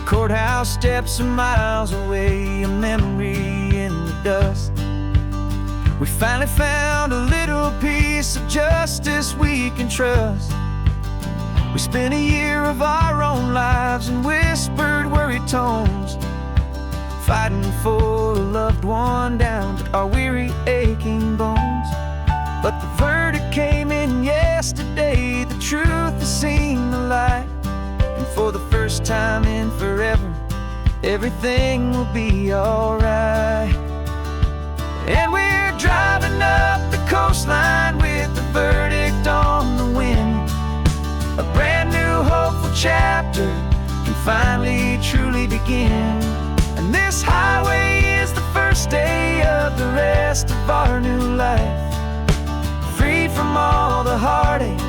Courthouse steps are miles away, a memory in the dust. We finally found a little piece of justice we can trust. We spent a year of our own lives in whispered, worried tones, fighting for a loved one down to our weary, aching bones. But the verdict came in yesterday, the truth has seen the light. And for the first time in forever, everything will be alright. And we're driving up the coastline with the verdict on the wind. A brand new hopeful chapter can finally truly begin. And this highway is the first day of the rest of our new life, free from all the heartache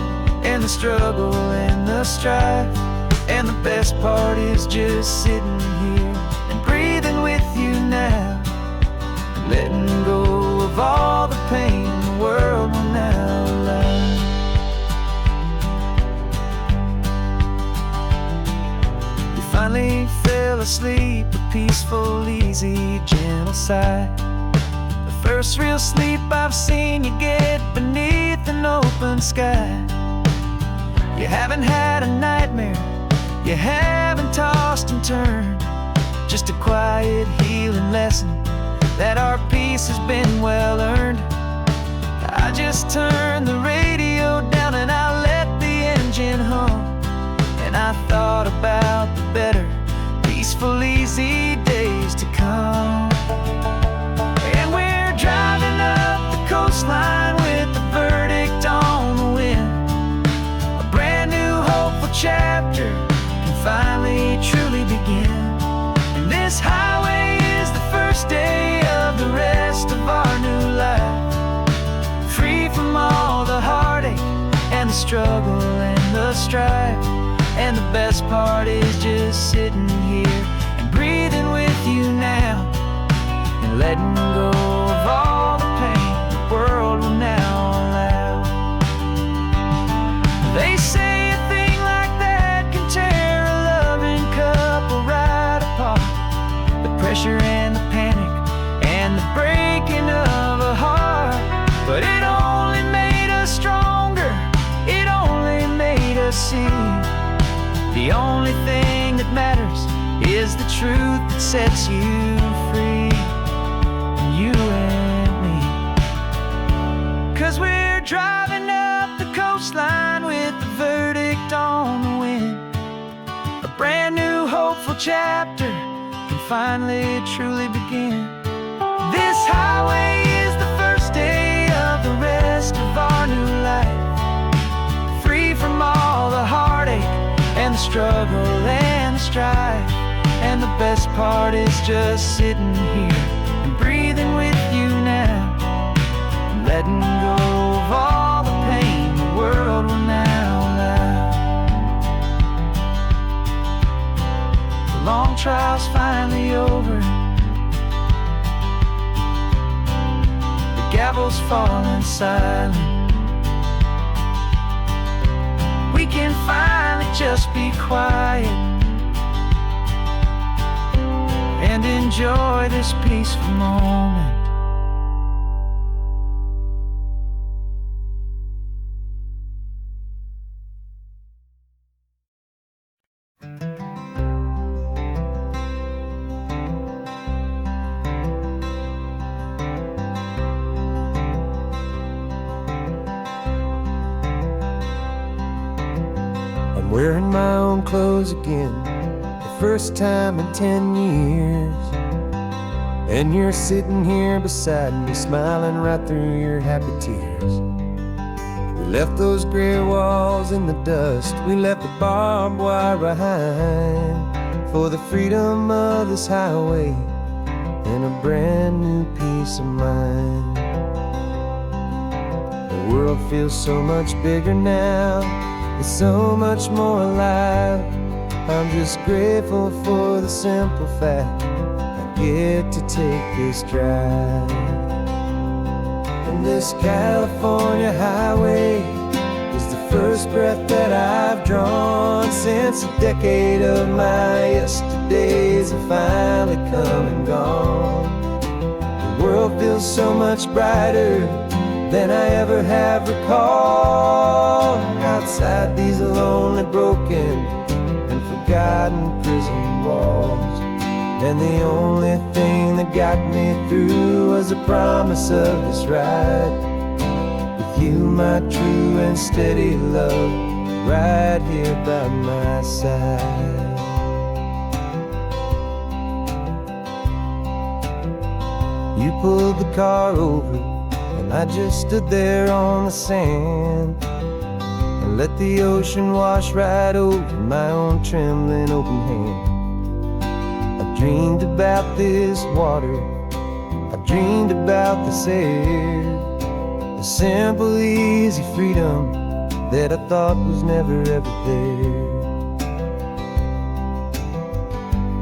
and the struggle and the strife. And the best part is just sitting here and breathing with you now, letting go of all the pain the world will now allow. We finally fell asleep, a peaceful, easy, gentle sigh. The first real sleep I've seen you get beneath an open sky. You haven't had a nightmare, you haven't tossed and turned, just a quiet healing lesson that our peace has been well earned. I just turned the radio down and I let the engine hum, and I thought about the better, peaceful, easy days to come. And we're driving up the coastline with the verdict on the wind. A brand new hopeful chapter can finally truly begin. And this highway is the first day of the rest of our new life, free from all the heartache and the struggle and the strife. And the best part is just sitting here and breathing with you now, and letting go of all the pain the world will now allow. They say a thing like that can tear a loving couple right apart. The pressure and the panic and the breaking of a heart. But it only made us stronger, it only made us see the only thing that matters is the truth that sets you free, you and me. 'Cause we're driving up the coastline with the verdict on the wind. A brand new hopeful chapter can finally truly begin. This highway is the first day of the rest of our new life, free from all the heartache and the struggle and the strife. And the best part is just sitting here and breathing with you now, and letting go of all the pain the world will now allow. The long trial's finally over, the gavel's falling silent. We can finally just be quiet and enjoy this peaceful moment. I'm wearing my own clothes again, the first time in 10 years. And you're sitting here beside me, smiling right through your happy tears. We left those gray walls in the dust, we left the barbed wire behind, for the freedom of this highway and a brand new peace of mind. The world feels so much bigger now, it's so much more alive. I'm just grateful for the simple fact I get to take this drive. And this California highway is the first breath that I've drawn since a decade of my yesterday. yesterdays have finally come and gone. The world feels so much brighter than I ever have recalled. Outside these lonely, broken, and forgotten prison walls, and the only thing that got me through was the promise of this ride with you, my true and steady love, right here by my side. You pulled the car over, and I just stood there on the sand and let the ocean wash right over my own trembling open hand. I dreamed about this water, I dreamed about this air, the simple, easy freedom that I thought was never ever there.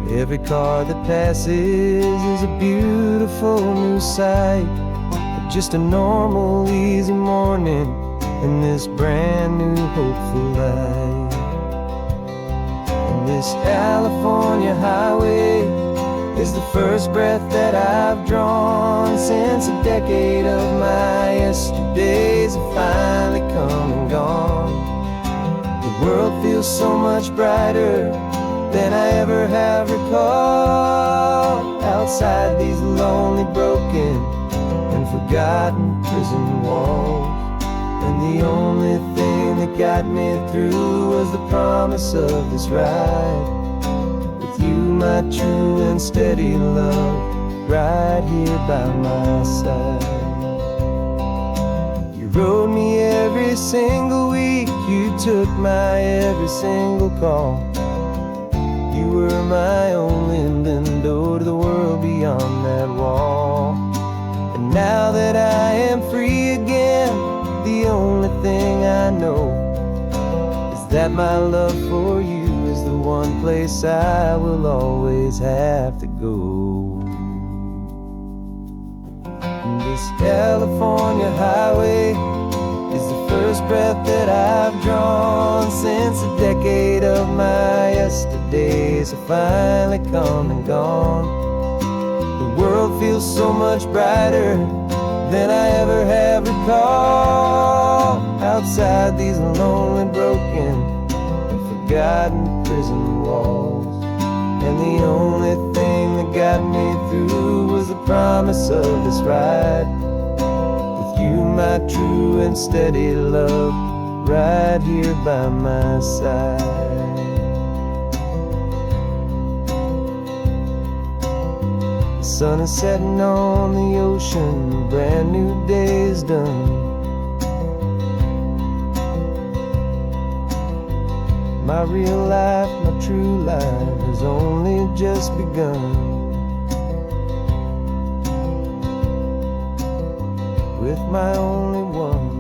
Every car that passes is a beautiful new sight, but just a normal, easy morning in this brand new, hopeful life. And this California highway is the first breath that I've drawn since a decade of my yesterdays have finally come and gone. The world feels so much brighter than I ever have recalled. Outside these lonely, broken, and forgotten prison walls, and the only thing that got me through was the promise of this ride with you, my true and steady love, right here by my side. You rode me every single week, you took my every single call. You were my only window to the world beyond that wall. And now that I am free again, the only thing I know is that my love for you is the one place I will always have to go. And this California highway is the first breath that I've drawn since a decade of my yesterdays have finally come and gone. The world feels so much brighter than I ever have recalled. Outside these lonely, broken, and forgotten prison walls, and the only thing that got me through was the promise of this ride with you, my true and steady love, right here by my side. The sun is setting on the ocean, a brand new day is done. My real life, my true life has only just begun. With my only one.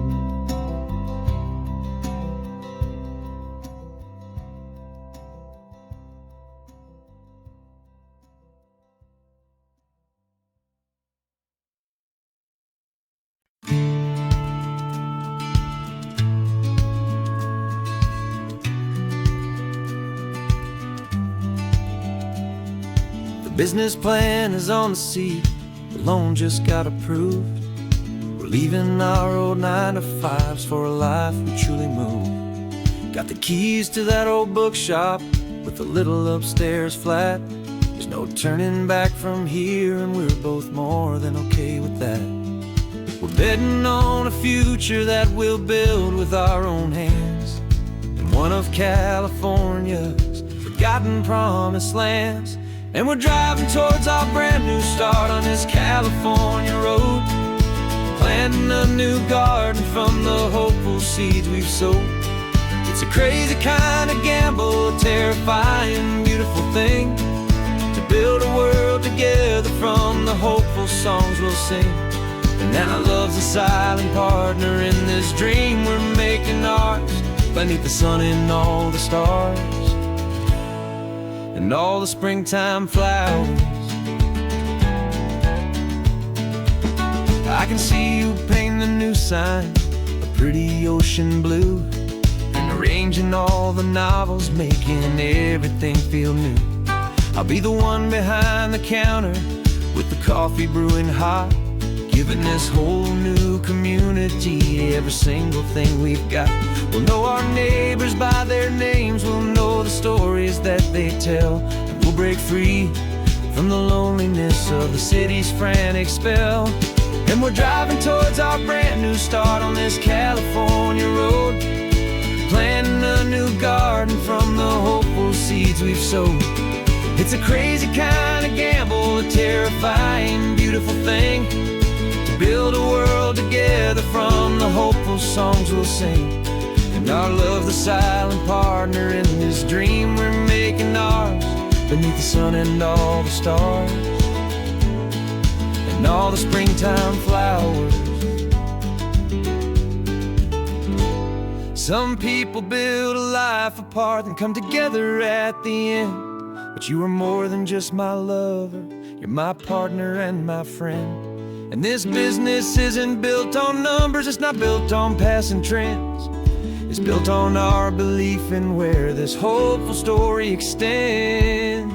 The business plan is on the seat, the loan just got approved. We're leaving our old 9-to-5s for a life we truly move. Got the keys to that old bookshop with the little upstairs flat. There's no turning back from here, and we're both more than okay with that. We're betting on a future that we'll build with our own hands in one of California's forgotten promised lands. And we're driving towards our brand new start on this California road, planting a new garden from the hopeful seeds we've sowed. It's a crazy kind of gamble, a terrifying, beautiful thing, to build a world together from the hopeful songs we'll sing. And now love's a silent partner in this dream we're making ours, beneath the sun and all the stars and all the springtime flowers. I can see you painting a new sign, a pretty ocean blue, and arranging all the novels, making everything feel new. I'll be the one behind the counter with the coffee brewing hot, giving this whole new community every single thing we've got. We'll know our neighbors by their names, we'll know the stories that they tell, and we'll break free from the loneliness of the city's frantic spell. And we're driving towards our brand new start on this California road, planting a new garden from the hopeful seeds we've sowed. It's a crazy kind of gamble, a terrifying, beautiful thing, to build a world together from the hopeful songs we'll sing. And our love, the silent partner in this dream we're making ours, beneath the sun and all the stars, and all the springtime flowers. Some people build a life apart and come together at the end, but you are more than just my lover, you're my partner and my friend. And this business isn't built on numbers, it's not built on passing trends. It's built on our belief in where this hopeful story extends.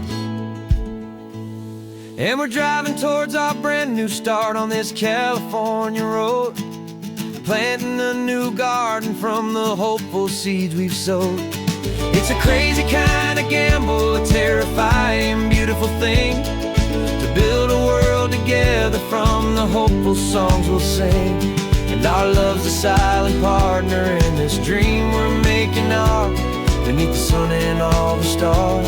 And we're driving towards our brand new start on this California road, planting a new garden from the hopeful seeds we've sowed. It's a crazy kind of gamble, a terrifying, beautiful thing, to build a world together from the hopeful songs we'll sing. And our love's a silent partner in this dream we're making ours, beneath the sun and all the stars,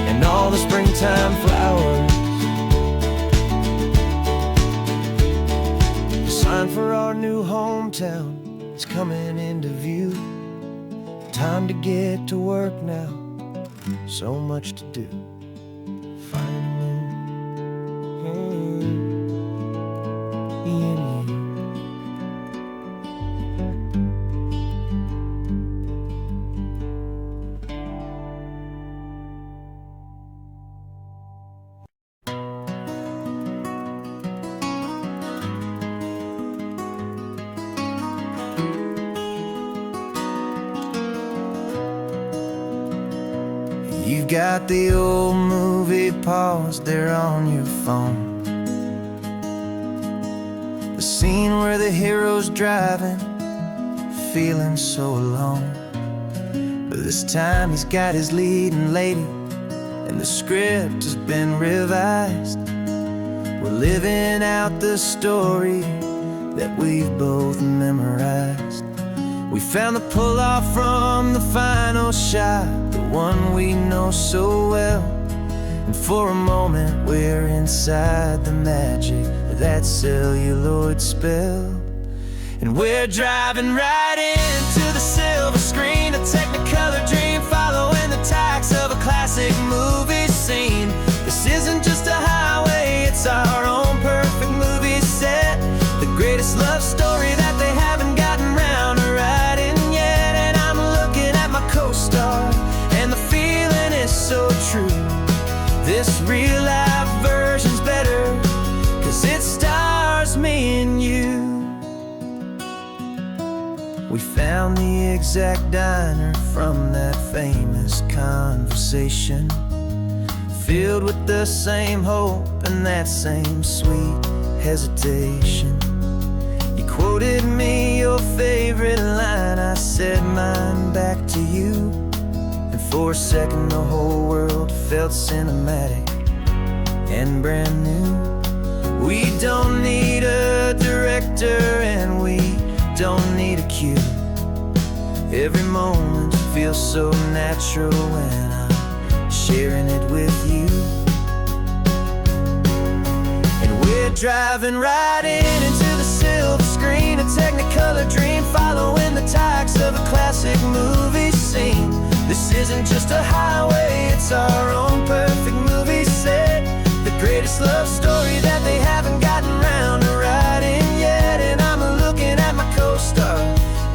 and all the springtime flowers. The sign for our new hometown is coming into view. Time to get to work now, so much to do. You've got the old movie paused there on your phone, the scene where the hero's driving, feeling so alone. But this time he's got his leading lady, and the script has been revised. We're living out the story that we've both memorized. We found the pull-off from the final shot, the one we know so well. And for a moment we're inside the magic of that celluloid spell. And we're driving right into the silver screen, a technicolor dream, following the tacks of a classic movie scene. This isn't just a highway, it's our own perfect movie set, the greatest love story that they haven't gotten round to writing yet. And I'm looking at my co-star, and the feeling is so true. This real-life version's better, 'cause it stars me and you. We found the exact diner from that famous conversation, filled with the same hope and that same sweet hesitation. You quoted me your favorite line, I said mine back to you. And for a second the whole world felt cinematic and brand new. We don't need a director and we don't need a cue. Every moment feels so natural when I'm sharing it with you. And we're driving right into the silver screen, a technicolor dream, following the tacks of a classic movie scene. This isn't just a highway, it's our own perfect movie set, the greatest love story that they haven't gotten round to writing yet. And I'm looking at my co-star,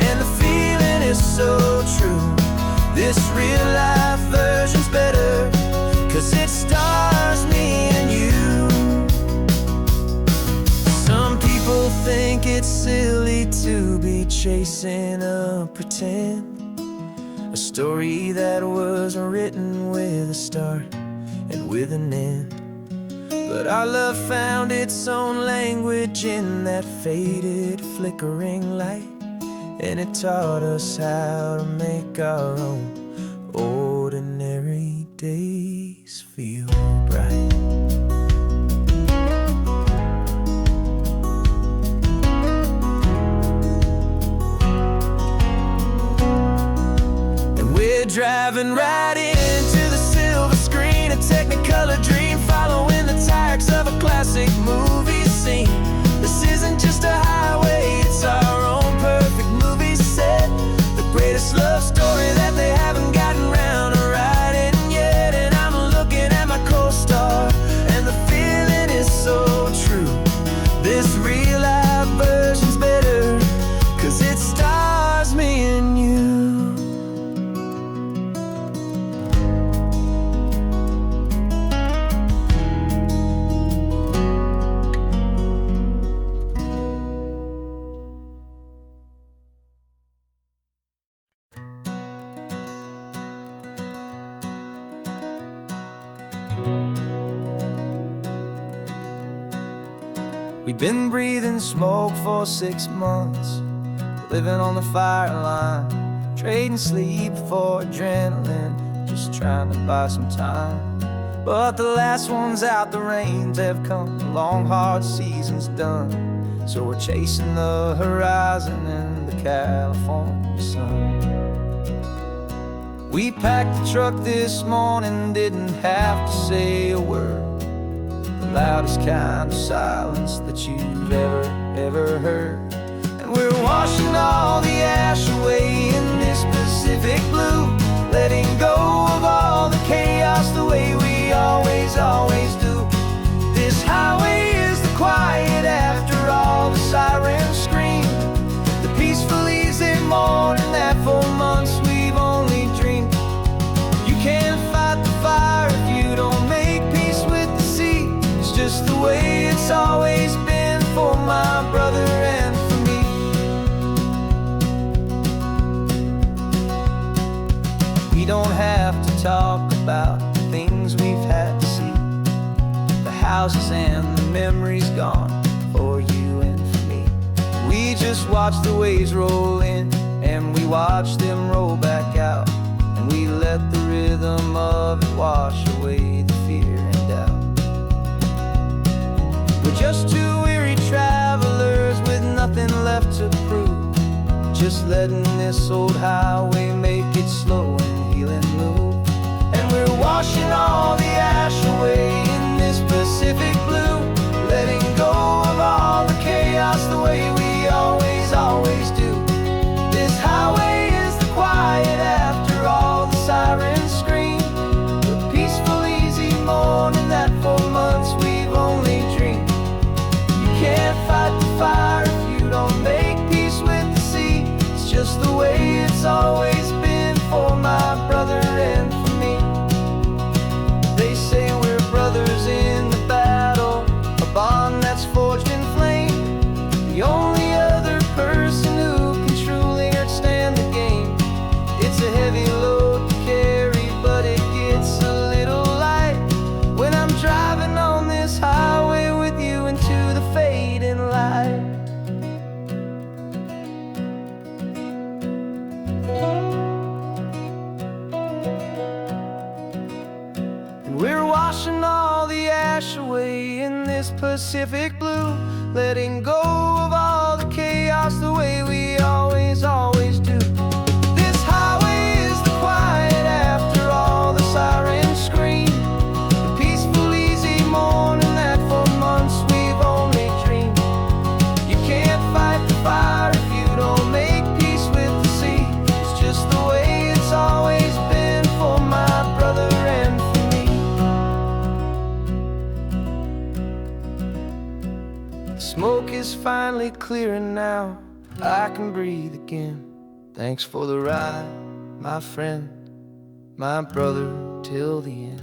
and the feeling is so true. This real-life version's better, 'cause it stars me and you. Some people think it's silly to be chasing a pretend, a story that was written with a start and with an end. But our love found its own language in that faded, flickering light, and it taught us how to make our own ordinary days feel bright. And we're driving right into the silver screen, a Technicolor dream, following the tires of a classic movie scene. This isn't just a highway, it's our own perfect movie set, the greatest love story that they haven't gotten round to writing yet. And I'm looking at my co-star, and the feeling is so true. This real life version's better, 'cause it stars me and you. We've been breathing smoke for 6 months, living on the fire line, trading sleep for adrenaline, just trying to buy some time. But the last one's out, the rains have come, the long hard season's done. So we're chasing the horizon in the California sun. We packed the truck this morning, didn't have to say a word, the loudest kind of silence that you've ever heard. And we're washing all the ash away in this Pacific blue, letting go of all the chaos the way we always do. This highway is the quiet after all the sirens scream, the peaceful easy morning that for months we've only dreamed. You can't fight the fire if you don't make peace with the sea. It's just the way it's always been for my brother and for me. We don't have to talk about the things we've had to see, the houses and the memories gone for you and for me. We just watch the waves roll in, and we watch them roll back out, and we let the rhythm of it wash away the fear and doubt. We're just two weary travelers with nothing left to prove, just letting this old highway make it slow and healing move. And we're washing all the ash away in this Pacific blue, letting go of all the chaos the way we always do. This highway is the quiet after all the sirens scream, the peaceful easy morning that for months we've only dreamed. You can't fight the fire if you don't make peace with the sea. It's just the way it's always been for my brother and for me. They say we're brothers in the battle, a bond that's forged in flame. The only other person who can truly understand the game. It's a heavy load to carry, but it gets a little light when I'm driving on this highway with you into the fading light. We're washing all the ash away in this Pacific blue, letting go of all the chaos the way we always do. This highway is the quiet after all the sirens scream, the peaceful easy morning that for months we've only dreamed. You can't fight the fire if you don't make peace with the sea. It's just the way it's always been for my brother and for me. Smoke is finally clearing now, I can breathe again. Thanks for the ride, my friend, my brother till the end.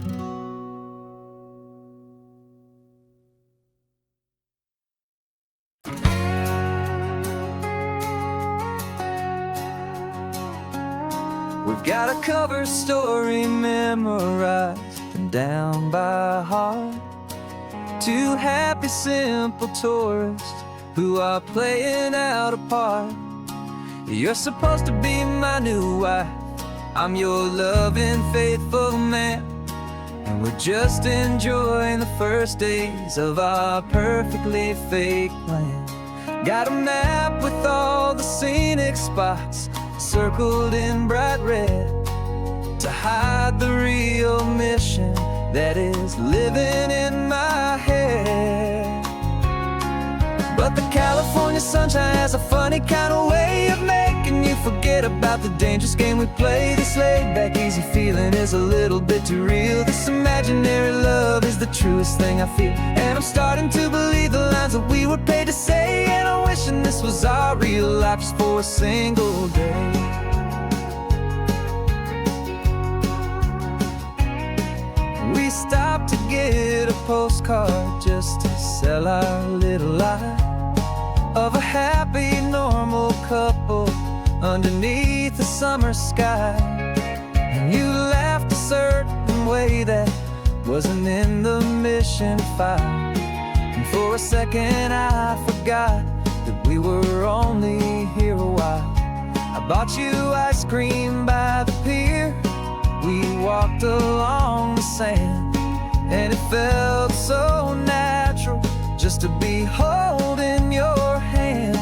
Got a cover story memorized and down by heart. Two happy, simple tourists who are playing out a part. You're supposed to be my new wife, I'm your loving, faithful man, and we're just enjoying the first days of our perfectly fake plan. Got a map with all the scenic spots circled in bright red to hide the real mission that is living in my head. But the California sunshine has a funny kind of way of making you forget about the dangerous game we play. This laid-back, easy feeling is a little bit too real. This imaginary love is the truest thing I feel, and I'm starting to believe the lines that we were paid to say. And I'm wishing this was our real life just for a single day. We stopped to get a postcard just to sell our little lie of a happy, normal couple underneath the summer sky. And you laughed a certain way that wasn't in the mission file, and for a second I forgot that we were only here a while. I bought you ice cream by the pier, we walked along the sand, and it felt so natural just to be holding your hand.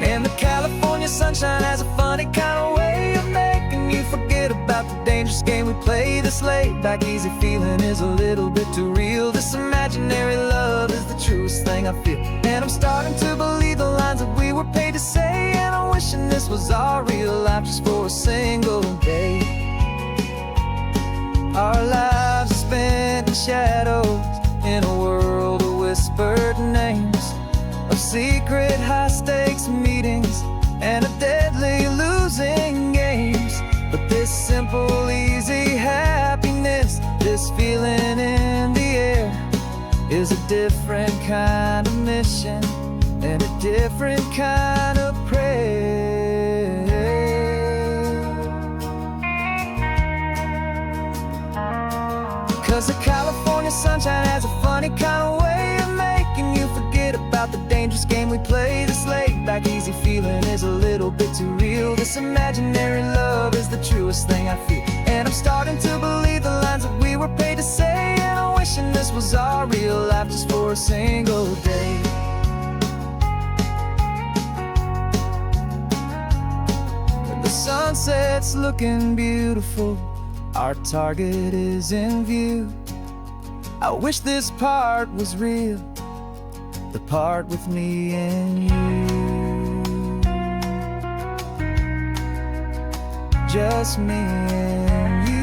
And the California sunshine has a funny kind of way of making you forget about the dangerous game we play. This laid-back, easy feeling is a little bit too real. This imaginary love is the truest thing I feel, and I'm starting to believe the lines that we were paid to say. And I'm wishing this was our real life just for a single day. Our lives are spent in shadows, in a world of whispered names, of secret high-stakes meetings and of deadly losing games. But this simple, easy happiness, this feeling in the air, is a different kind of mission and a different kind of prayer. 'Cause the California sunshine has a funny kind of way of making you forget about the dangerous game we play. This laid-back, easy feeling is a little bit too real. This imaginary love is the truest thing I feel, and I'm starting to believe the lines that we were paid to say. And I'm wishing this was our real life just for a single day. When the sunset's looking beautiful, our target is in view. I wish this part was real, the part with me and you. Just me and you.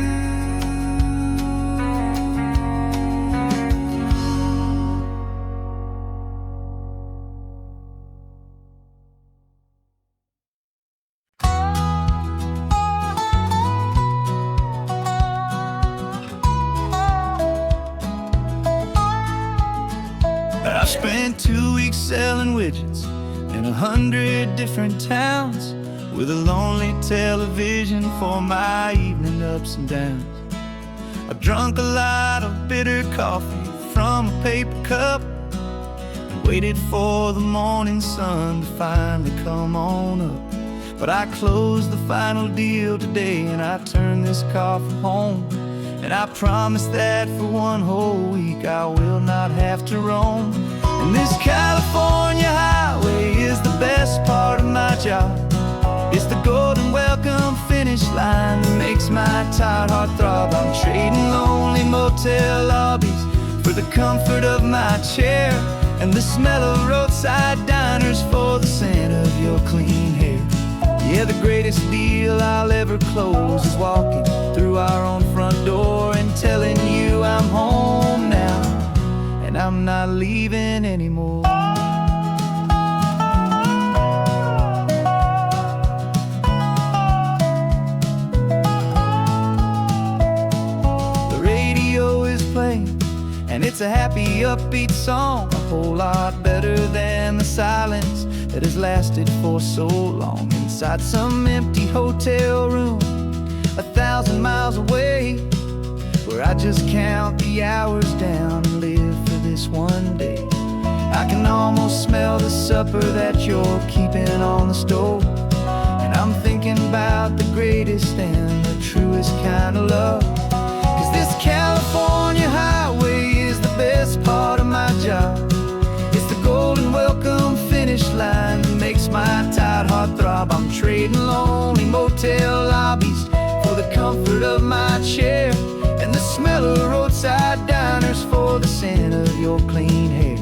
I spent 2 weeks selling widgets in 100 different towns, with a lonely television for my evening ups and downs. I drunk a lot of bitter coffee from a paper cup and waited for the morning sun to finally come on up. But I closed the final deal today, and I turned this car for home. And I promise that for one whole week I will not have to roam. And this California highway is the best part of my job. It's the golden welcome finish line that makes my tired heart throb. I'm trading lonely motel lobbies for the comfort of my chair, and the smell of roadside diners for the scent of your clean hair. Yeah, the greatest deal I'll ever close is walking through our own front door and telling you I'm home now, and I'm not leaving anymore. The radio is playing, and it's a happy happy, upbeat song, a whole lot better than the silence that has lasted for so long. Inside some empty hotel room 1,000 miles away, where I just count the hours down and live for this one day. I can almost smell the supper that you're keeping on the stove, and I'm thinking about the greatest and the truest kind of love. 'Cause this California highway is the best part of my job. It's the golden welcome finish line that makes my tired heart throb. I'm trading lonely motel lobbies for the comfort of my chair, and the smell of roadside diners for the scent of your clean hair.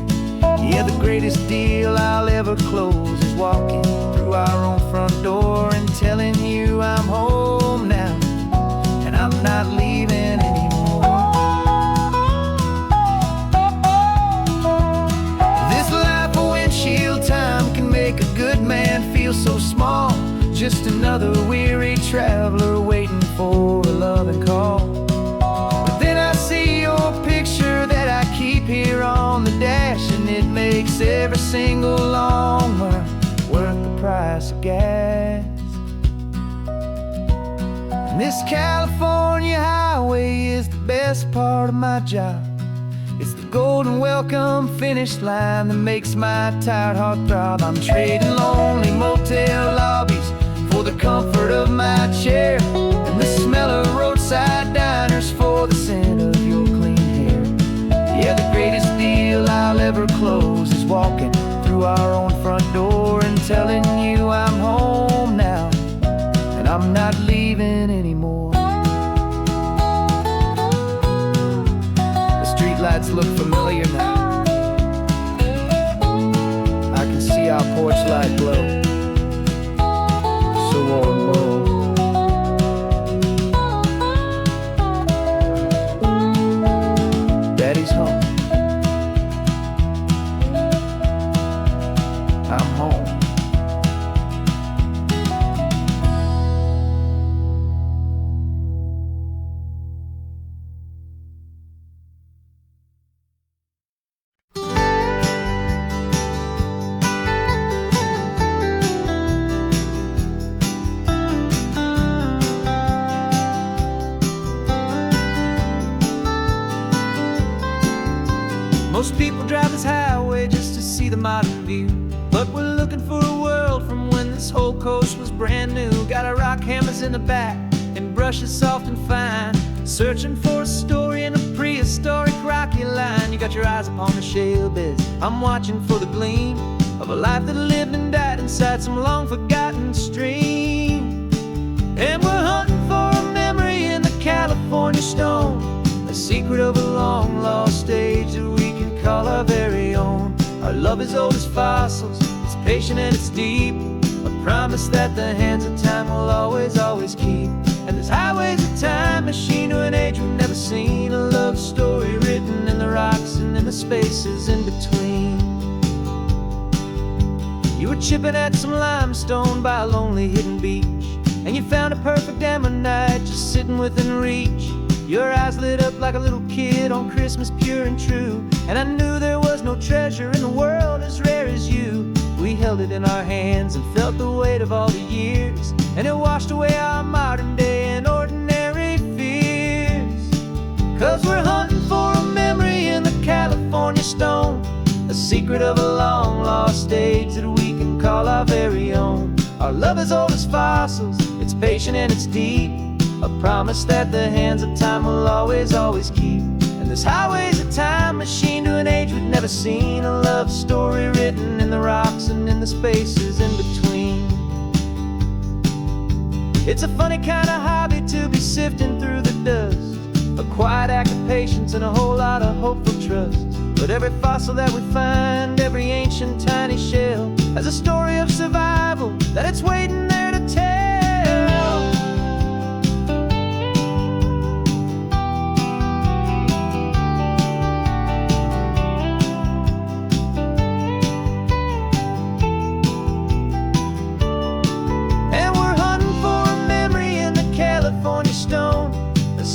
Yeah, the greatest deal I'll ever close is walking through our own front door and telling you I'm home now, and I'm not leaving anymore. This life of windshield time can make a good man feel so small, just another weary traveler waiting for a loving call. But then I see your picture that I keep here on the dash, and it makes every single long mile worth the price of gas. And this California highway is the best part of my job. It's the golden welcome finish line that makes my tired heart throb. I'm trading lonely motel lobbies for the comfort of my chair, and the smell of roadside diners for the scent of your clean hair. Yeah, the greatest deal I'll ever close is walking through our own front door and telling you I'm home now, and I'm not leaving anymore. The streetlights look familiar now. I can see our porch light glow, so warm, low. Daddy's home. I'm home. Most people drive this highway just to see the modern view, but we're looking for a world from when this whole coast was brand new. Got our rock hammers in the back and brushes soft and fine, searching for a story in a prehistoric rocky line. You got your eyes upon the shale beds, I'm watching for the gleam of a life that lived and died inside some long forgotten stream. And we're hunting for a memory in the California stone, a secret of a long lost age that we can call our very own. Our love is old as fossils, it's patient and it's deep, a promise that the hands of time will always, always keep. And this highway's a time machine to an age we've never seen, a love story written in the rocks and in the spaces in between. You were chipping at some limestone by a lonely hidden beach, and you found a perfect ammonite just sitting within reach. Your eyes lit up like a little kid on Christmas, pure and true, and I knew there was no treasure in the world as rare as you. We held it in our hands and felt the weight of all the years, and it washed away our modern day and ordinary fears. 'Cause we're hunting for a memory in the California stone, a secret of a long lost age that we can call our very own. Our love is old as fossils, it's patient and it's deep, a promise that the hands of time will always, always keep. And this highway's a time machine to an age we've never seen, a love story written in the rocks and in the spaces in between. It's a funny kind of hobby to be sifting through the dust, a quiet act of patience and a whole lot of hopeful trust. But every fossil that we find, every ancient tiny shell, has a story of survival that it's waiting there to tell.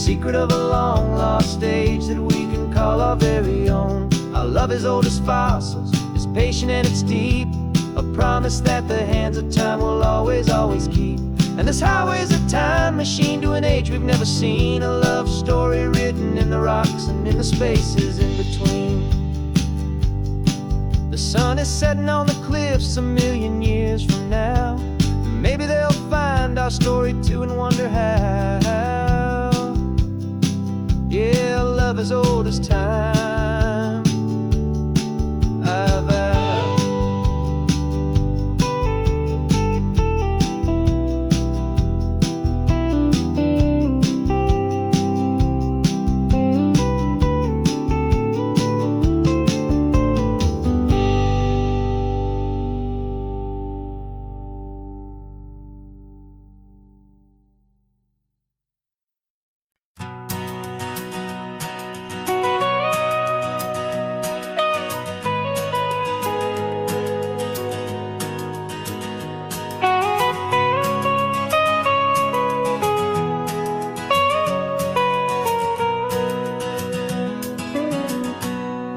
Secret of a long lost age that we can call our very own. Our love is old as fossils, it's patient and it's deep, a promise that the hands of time will always, always keep. And this highway's a time machine to an age we've never seen, a love story written in the rocks and in the spaces in between. The sun is setting on the cliffs a million years from now. Maybe they'll find our story too and wonder how. Yeah, love as old as time, I vow.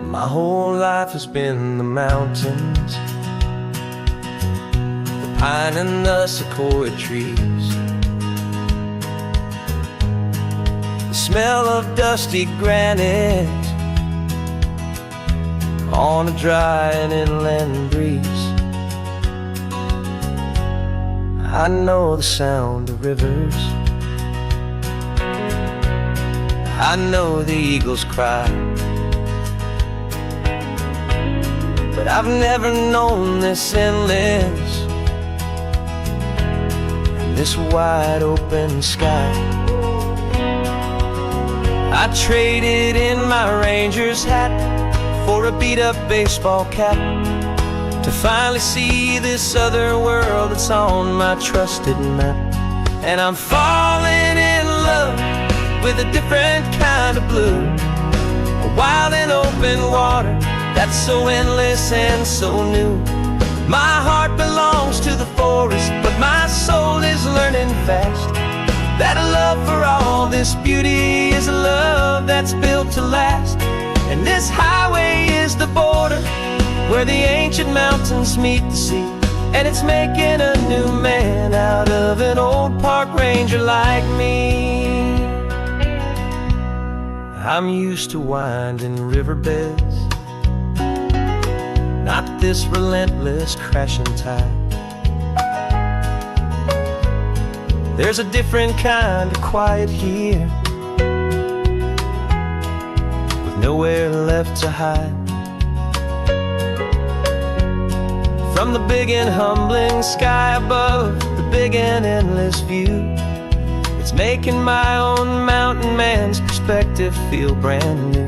My whole life has been the mountains, the pine and the sequoia trees, the smell of dusty granite on a dry and inland breeze. I know the sound of rivers, I know the eagles cry, but I've never known this endless and this wide open sky. I traded in my ranger's hat for a beat-up baseball cap to finally see this other world that's on my trusted map. And I'm falling in love with a different kind of blue, a wild and open water that's so endless and so new. My heart belongs to the forest, but my soul is learning fast that a love for all this beauty is a love that's built to last. And this highway is the border where the ancient mountains meet the sea, and it's making a new man out of an old park ranger like me. I'm used to winding riverbeds, not this relentless crashing tide. There's a different kind of quiet here, with nowhere left to hide. From the big and humbling sky above, the big and endless view, it's making my own mountain man's perspective feel brand new.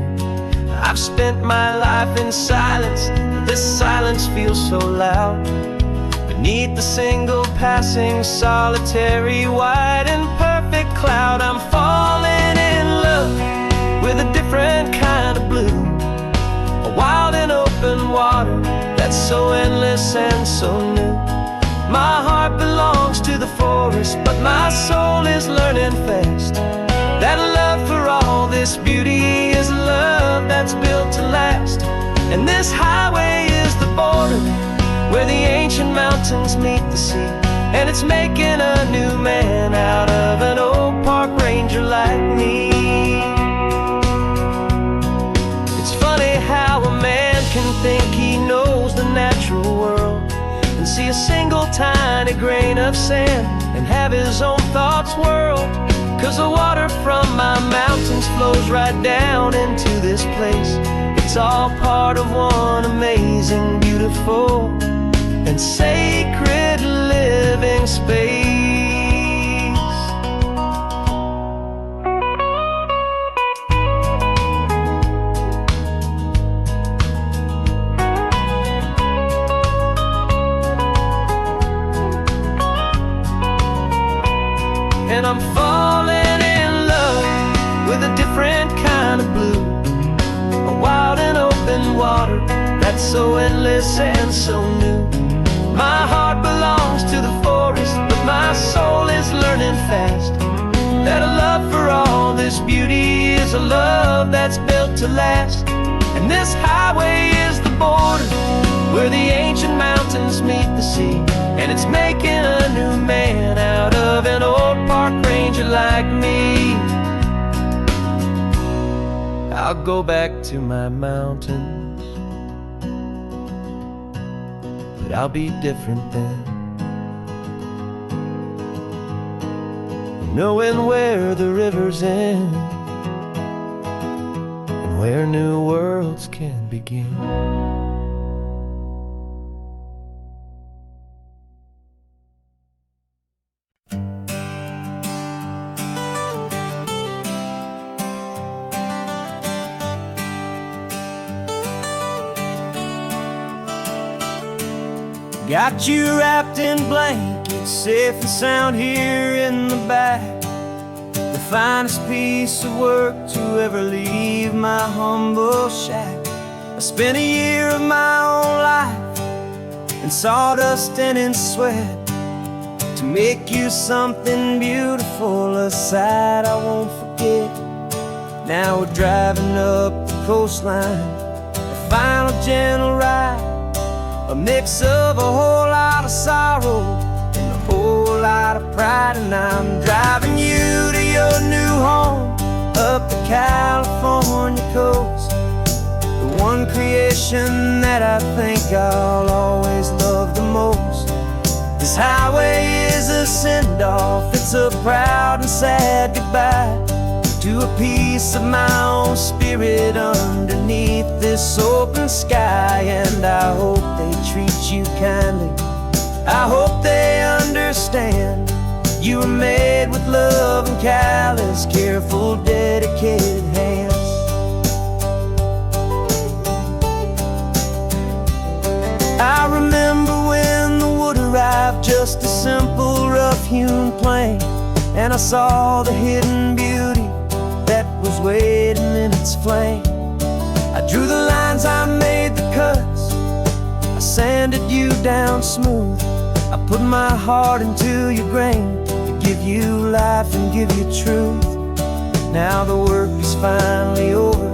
I've spent my life in silence, this silence feels so loud. Beneath the single passing solitary white and perfect cloud, I'm falling in love with a different kind of blue, a wild and open water that's so endless and so new. My heart belongs to the forest, but my soul is learning fast that a love for all this beauty is a love that's built to last. And this highway is the border where the ancient mountains meet the sea, and it's making a new man out of an old park ranger like me. It's funny how a man can think he knows the natural world and see a single tiny grain of sand and have his own thoughts whirled. 'Cause the water from my mountains flows right down into this place. It's all part of one amazing, beautiful, and sacred living space. And I'm falling in love with a different kind of blue, a wild and open water that's so endless and so new. My heart belongs to the forest, but my soul is learning fast that a love for all all this beauty is a love that's built to last. And this highway is the border where the ancient mountains meet the sea. And it's making a new man out of an old park ranger like me. I'll go back to my mountains, but I'll be different then, knowing where the rivers end and where new worlds can begin. Got you wrapped in blankets, safe and sound here in the back. The finest piece of work to ever leave my humble shack. I spent a year of my own life in sawdust and in sweat to make you something beautiful, a sight I won't forget. Now we're driving up the coastline, a final gentle ride, a mix of a whole lot of sorrow and a whole lot of pride. And I'm driving you to your new home up the California coast, the one creation that I think I'll always love the most. This highway is a send-off, it's a proud and sad goodbye to a piece of my own spirit underneath this open sky. And I hope they treat you kindly, I hope they understand you were made with love and callous, careful, dedicated hands. I remember when the wood arrived, just a simple rough-hewn plank, and I saw the hidden beauty that was waiting in its flame. I drew the lines, I made the cuts, I sanded you down smooth. I put my heart into your grain to give you life and give you truth. Now the work is finally over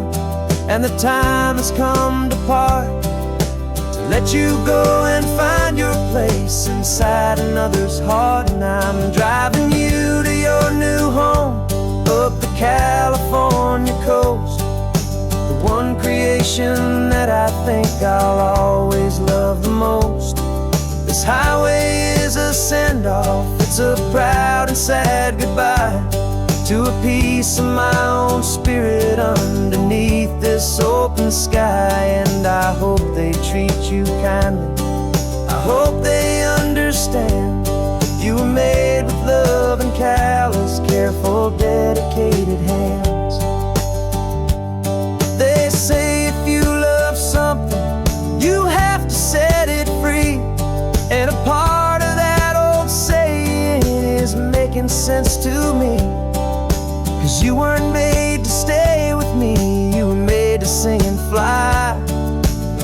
and the time has come to part, to let you go and find your place inside another's heart. And I'm driving you to your new home up the California coast, the one creation that I think I'll always love the most. This highway is a send-off, it's a proud and sad goodbye to a piece of my own spirit underneath this open sky. And I hope they treat you kindly, I hope they understand you were made with love and callous, careful, dedicated hands. They say if you love something, you have to set it free. And a part of that old saying is making sense to me, 'cause you weren't made to stay with me, you were made to sing and fly,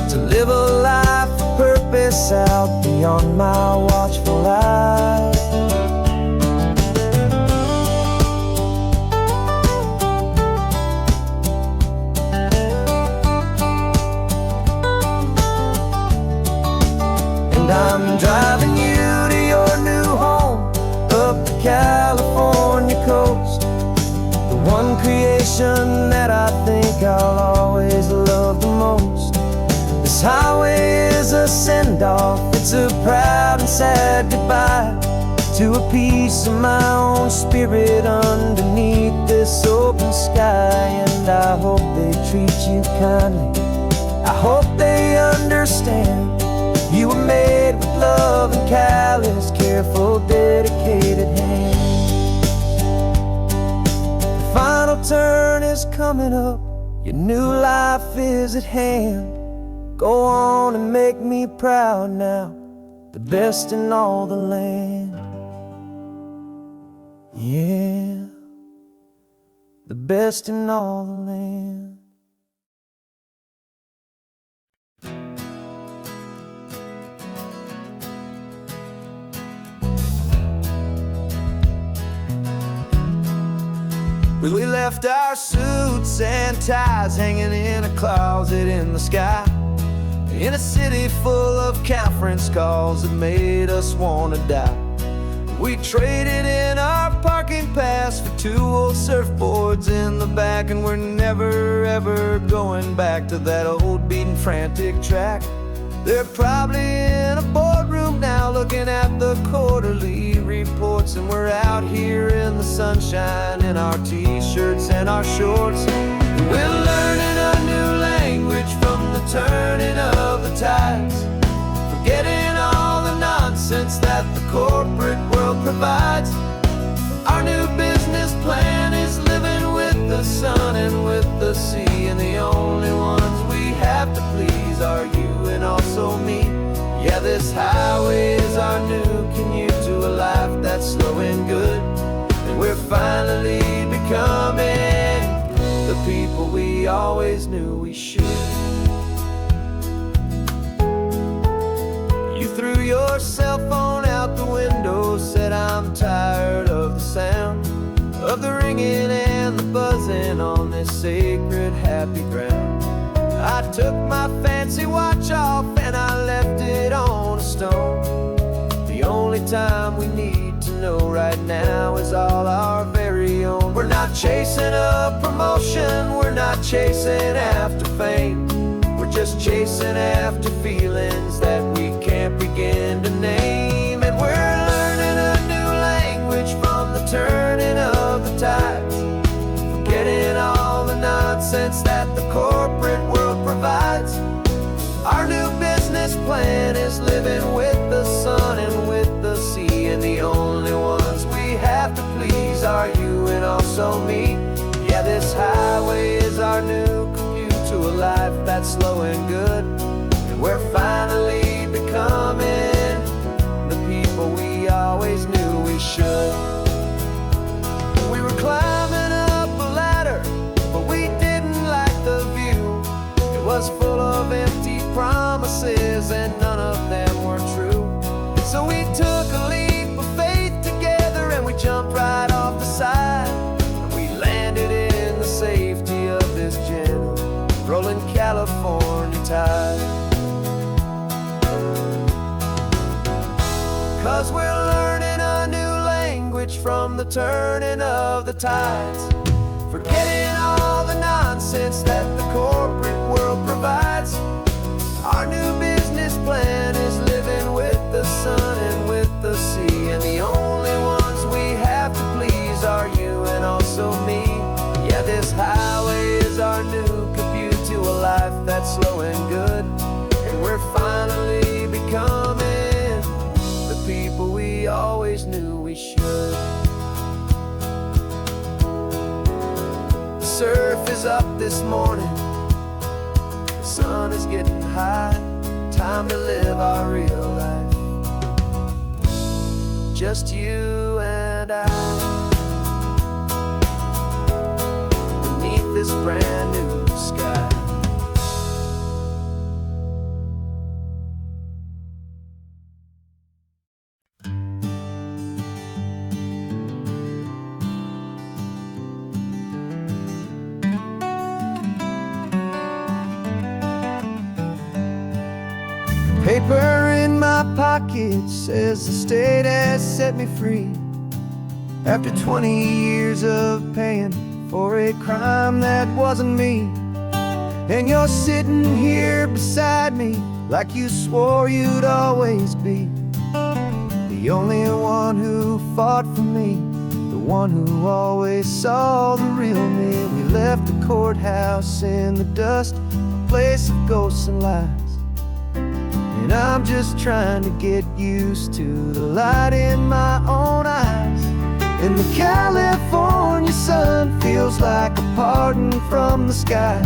to live a life of purpose out beyond my watchful eye. And I'm driving you to your new home up the California coast, the one creation that I think I'll always love the most. This highway is a send-off, it's a proud and sad goodbye to a piece of my own spirit underneath this open sky. And I hope they treat you kindly, I hope they understand you were made with love and callous, careful, dedicated hands. The final turn is coming up, your new life is at hand. Go on and make me proud now, the best in all the land. Yeah, the best in all the land. We left our suits and ties hanging in a closet in the sky, in a city full of conference calls that made us wanna die. We traded in our parking pass for 2 old surfboards in the back, and we're never ever going back to that old beaten frantic track. They're probably in a boardroom now looking at the quarterly reports, and we're out here in the sunshine in our t-shirts and our shorts. We're learning a new language from the turning of the tides, forgetting all the nonsense that the corporate world provides. Our new business plan is living with the sun and with the sea, and the only ones we have to please are you and also me. Yeah, this highway is our new commute to a life that's slow and good, and we're finally becoming the people we always knew we should. You threw your cell phone out the window, said I'm tired of the sound of the ringing and the buzzing on this sacred happy ground. I took my fancy watch off and I left it on a stone. The only time we need to know right now is all our very own. We're not chasing a promotion, we're not chasing after fame, we're just chasing after feelings that we can't begin to name. And we're learning a new language from the turning of the tides, forgetting all the nonsense that the corporate world provides. Our new business plan is living with the sun and with the sea, and the only ones we have to please are you and also me. Yeah, this highway is our new commute to a life that's slow and good, and we're finally becoming the people we always knew we should. We were climbing up a ladder, but we didn't like the view. It was full of empty promises and none of them were true. So we took a leap of faith together and we jumped right off the side, and we landed in the safety of this gentle rolling California tide. 'Cause we're learning a new language from the turning of the tides, forgetting all the nonsense that the corporate world provides. Our new business plan is living with the sun and with the sea, and the only ones we have to please are you and also me. Yeah, this highway is our new commute to a life that's slow and good, and we're finally becoming the people we always knew we should. The surf is up this morning, the sun is getting high, time to live our real life, just you and I, beneath this brand new sky. Paper in my pocket says the state has set me free, after 20 years of paying for a crime that wasn't me. And you're sitting here beside me like you swore you'd always be, the only one who fought for me, the one who always saw the real me. We left the courthouse in the dust, a place of ghosts and lies, and I'm just trying to get used to the light in my own eyes. And the California sun feels like a pardon from the sky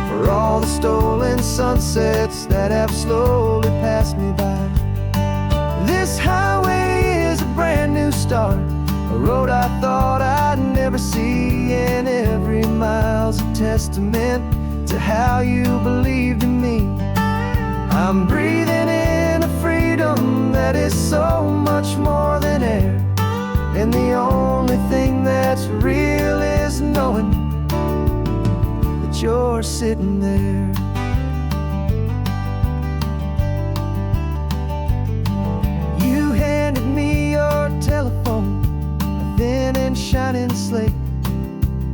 for all the stolen sunsets that have slowly passed me by. This highway is a brand new start, a road I thought I'd never see, and every mile's a testament to how you believed in me. I'm breathing in a freedom that is so much more than air, and the only thing that's real sitting there. You handed me your telephone, a thin and shining slate.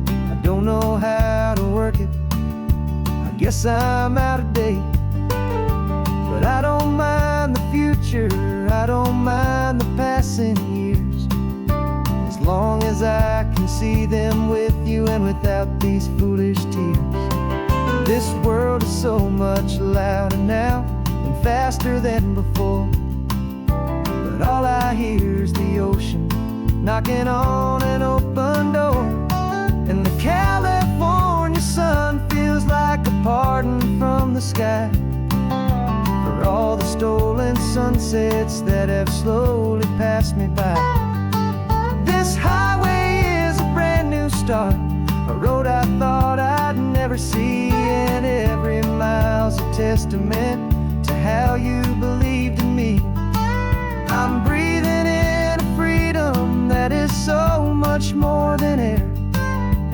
I don't know how to work it, I guess I'm out of date. But I don't mind the future, I don't mind the passing years, as long as I can see them with you and without these foolish tears. This world is so much louder now and faster than before, but all I hear is the ocean knocking on an open door. And the California sun feels like a pardon from the sky for all the stolen sunsets that have slowly passed me by. This highway is a brand new start, a road I thought I'd never see, and every mile's a testament to how you believed in me. I'm breathing in a freedom that is so much more than air,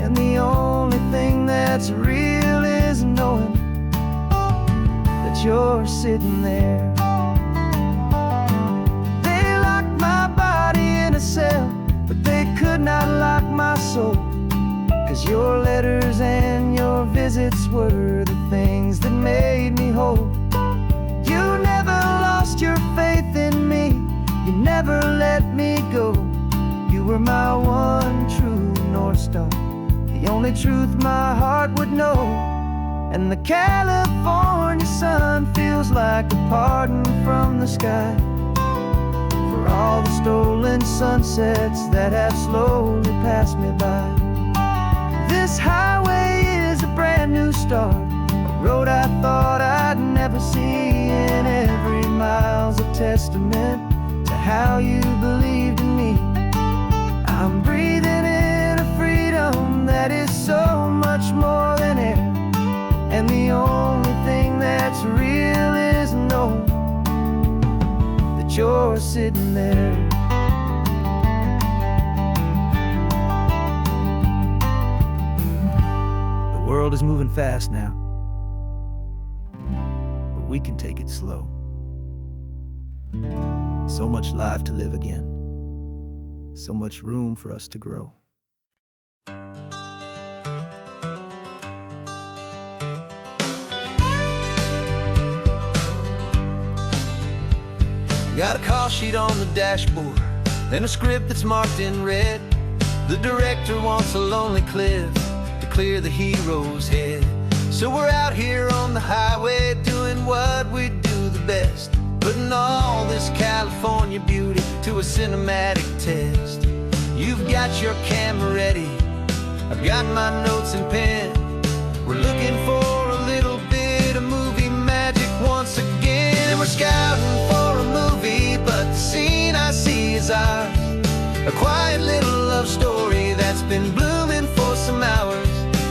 and the only thing that's real is knowing that you're sitting there. They locked my body in a cell, but they could not lock my soul, 'cause your letters and your visits were the things that made me whole. You never lost your faith in me, you never let me go. You were my one true North Star, the only truth my heart would know. And the California sun feels like a pardon from the sky for all the stolen sunsets that have slowly passed me by. This highway is a brand new start, a road I thought I'd never see, and every mile's a testament to how you believed in me. I'm breathing in a freedom that is so much more than air, and the only thing that's real is knowing that you're sitting there. The world is moving fast now, but we can take it slow. So much life to live again, so much room for us to grow. Got a call sheet on the dashboard and a script that's marked in red. The director wants a lonely cliff to clear the hero's head. So we're out here on the highway doing what we do the best, putting all this California beauty to a cinematic test. You've got your camera ready, I've got my notes and pen. We're looking for a little bit of movie magic once again. And we're scouting for a movie, but the scene I see is ours, a quiet little love story that's been blooming for some hours.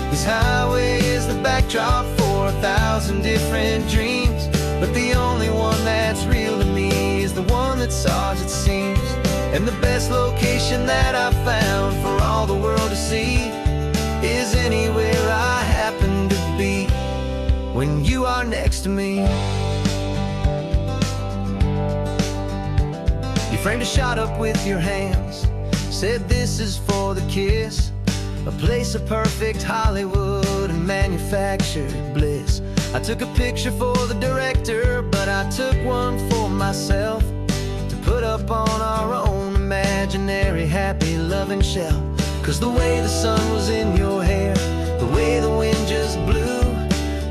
This highway is the backdrop for 1,000 different dreams, but the only one that's real to me is the one that's ours, it seems. And the best location that I've found for all the world to see is anywhere I happen to be when you are next to me. You framed a shot up with your hands, said this is for the kiss, a place of perfect Hollywood and manufactured bliss. I took a picture for the director, but I took one for myself to put up on our own imaginary happy loving shelf. 'Cause the way the sun was in your hair, the way the wind just blew,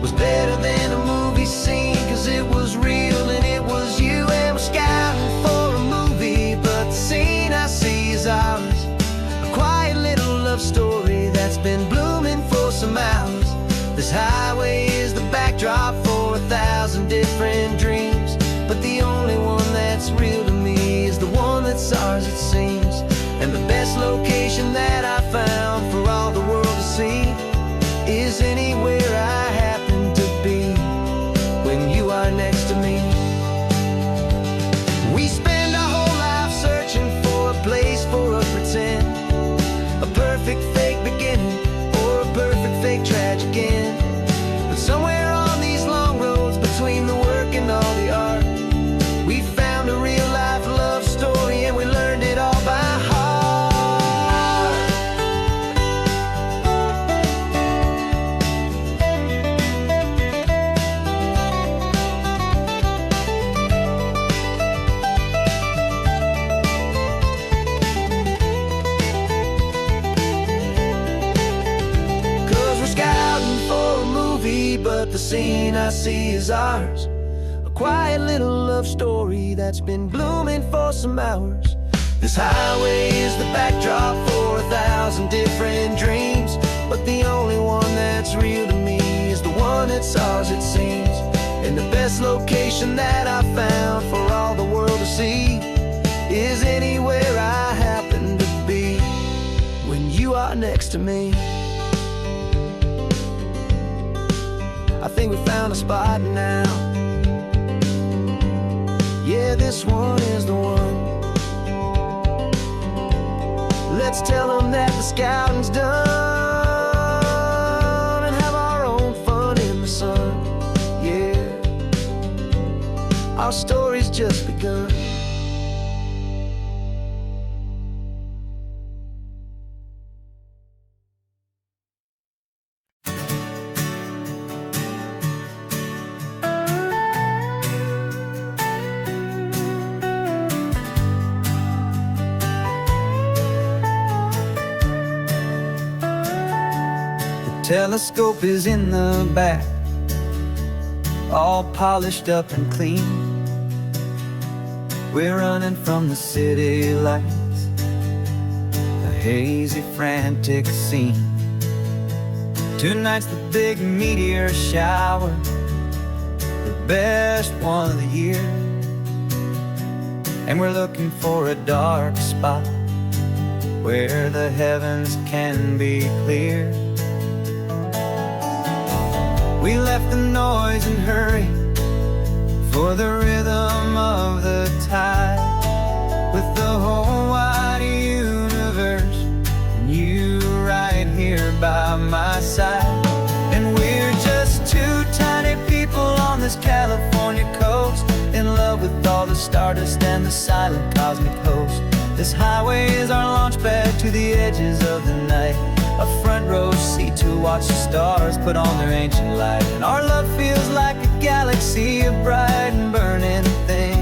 was better than a movie scene, 'cause it was real and it was you. And we're scouting for a movie, but the scene I see is ours, a quiet little love story that's been blooming for some hours. This highway is the backdrop for 1,000 different dreams, but the only one that's real to me is the one that's ours, it seems. And the best location that I found for all the world to see is anywhere I happen to be when you are next to me. We spend our whole life searching for a place for a pretend, a perfect fake beginning or a perfect fake tragic end. scene I see is ours, a quiet little love story that's been blooming for some hours. This highway is the backdrop for 1,000 different dreams, but the only one that's real to me is the one that's ours, it seems. And the best location that I found for all the world to see is anywhere I happen to be when you are next to me. I think we found a spot now. Yeah, this one is the one. Let's tell them that the scouting's done and have our own fun in the sun. Yeah, our story's just begun. Telescope is in the back, all polished up and clean. We're running from the city lights, a hazy, frantic scene. Tonight's the big meteor shower, the best one of the year. And we're looking for a dark spot where the heavens can be clear. We left the noise and hurry for the rhythm of the tide, with the whole wide universe and you right here by my side. And we're just two tiny people on this California coast, in love with all the stardust and the silent cosmic host. This highway is our launch pad to the edges of the night, a front row seat to watch the stars put on their ancient light. And our love feels like a galaxy, a bright and burning thing,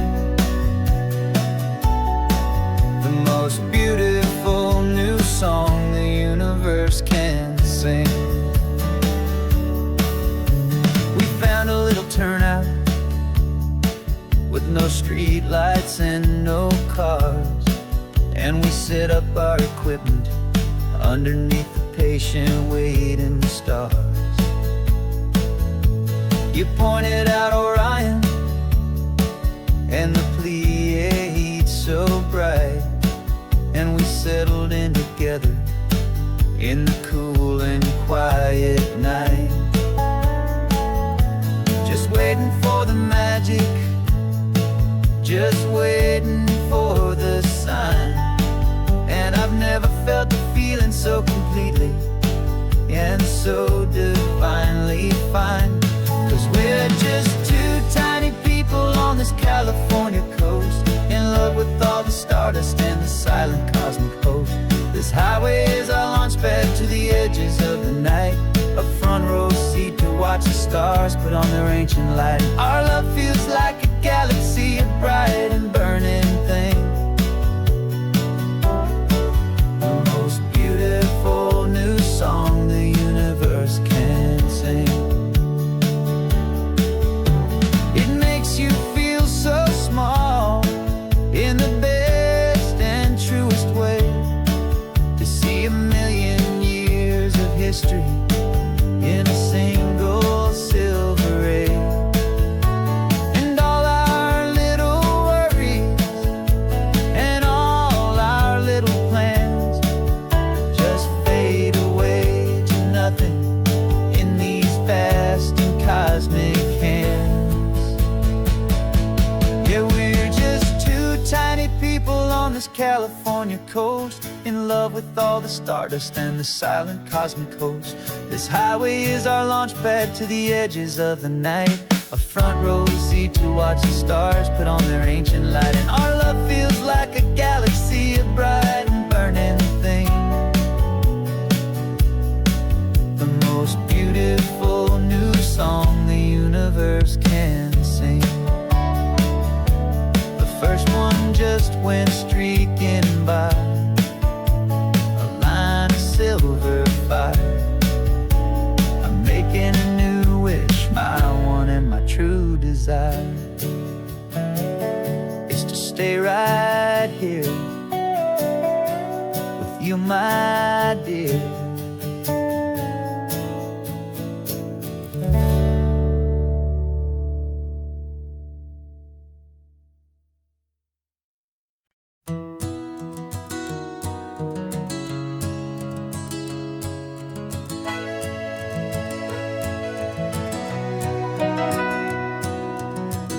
the most beautiful new song the universe can sing. We found a little turnout with no street lights and no cars, and we set up our equipment underneath the patient waiting stars. You pointed out Orion and the Pleiades so bright, and we settled in together in the cool and quiet night, just waiting for the magic, just waiting for the sign. And I've never felt the feeling so completely and so divinely fine, 'cause we're just two tiny people on this California coast, in love with all the stardust and the silent cosmic host. This highway is our launch pad to the edges of the night, a front row seat to watch the stars put on their ancient light. Our love feels like a galaxy, a bright and burning thing, the most beautiful new song the universe can sing. It makes you feel so small in the best and truest way, to see a million years of history in a single silver ray. And all our little worries and all our little plans just fade away to nothing in these vast and cosmic hands. Yeah, we're just two tiny people on this California coast, in love with all the stardust and the silent cosmic host. This highway is our launch pad to the edges of the night, a front row seat to watch the stars put on their ancient light. And our love feels like a galaxy, a bright and burning thing, the most beautiful new song the universe can sing. The first one just went streaking by, a line of silver fire. I'm making a new wish, my desire is to stay right here with you, my dear.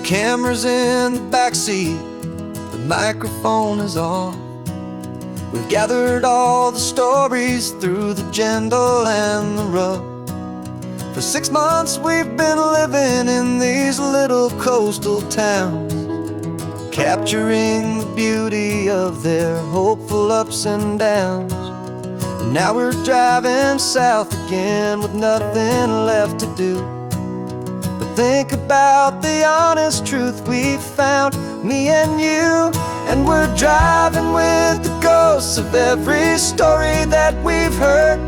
Camera's in the backseat, the microphone is on. We've gathered all the stories through the gentle and the rough. For 6 months we've been living in these little coastal towns, capturing the beauty of their hopeful ups and downs. And now we're driving south again with nothing left to do. Think about the honest truth we found, me and you. And we're driving with the ghosts of every story that we've heard,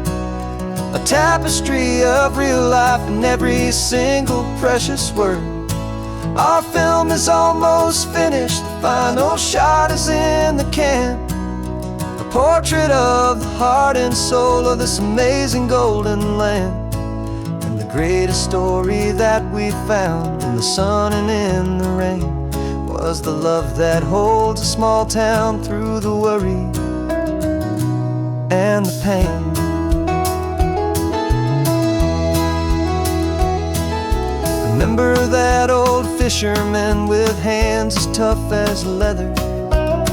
a tapestry of real life in every single precious word. Our film is almost finished, the final shot is in the can, a portrait of the heart and soul of this amazing golden land. Greatest story that we found in the sun and in the rain was the love that holds a small town through the worry and the pain. Remember that old fisherman with hands as tough as leather?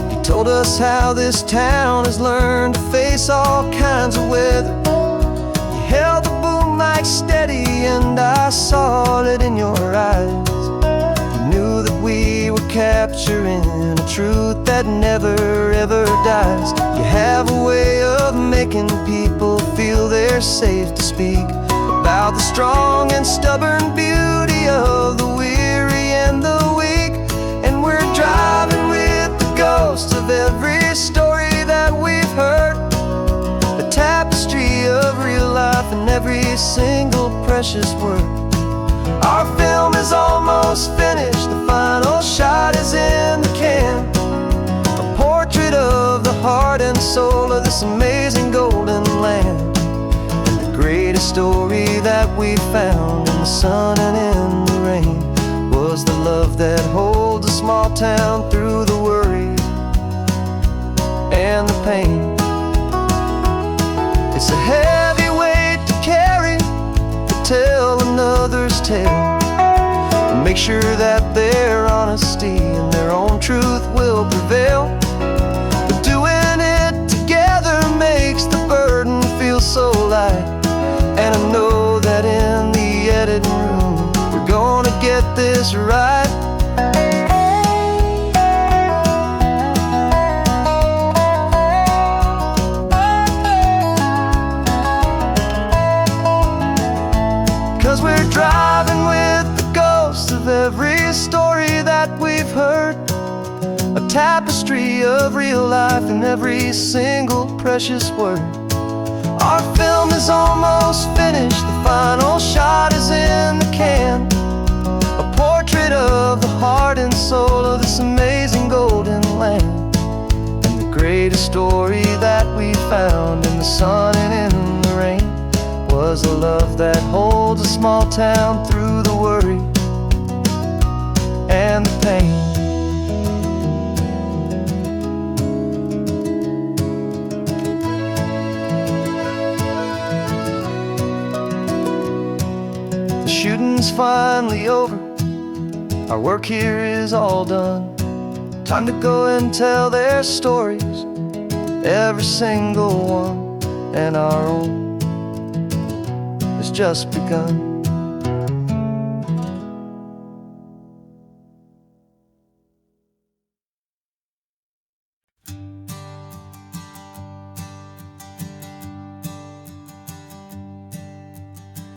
He told us how this town has learned to face all kinds of weather. You held the boom mic steady and I saw it in your eyes. You knew that we were capturing a truth that never ever dies. You have a way of making people feel they're safe to speak about the strong and stubborn beauty of the weary and the weak. And we're driving with the ghosts of every story that we've heard, a tapestry of real life in every single precious word. Our film is almost finished, the final shot is in the can, a portrait of the heart and soul of this amazing golden land. And the greatest story that we found in the sun and in the rain was the love that holds a small town through the worry and the pain. It's a heavy weight to carry, to tell another's tale, and make sure that their honesty and their own truth will prevail. But doing it together makes the burden feel so light. And I know that in the editing room we're gonna get this right. We're driving with the ghosts of every story that we've heard, a tapestry of real life in every single precious word. Our film is almost finished, the final shot is in the can, a portrait of the heart and soul of this amazing golden land. And the greatest story that we found in the sun and in the rain was a love that holds a small town through the worry and the pain. The shooting's finally over, our work here is all done. Time to go and tell their stories, every single one, and our own has just begun.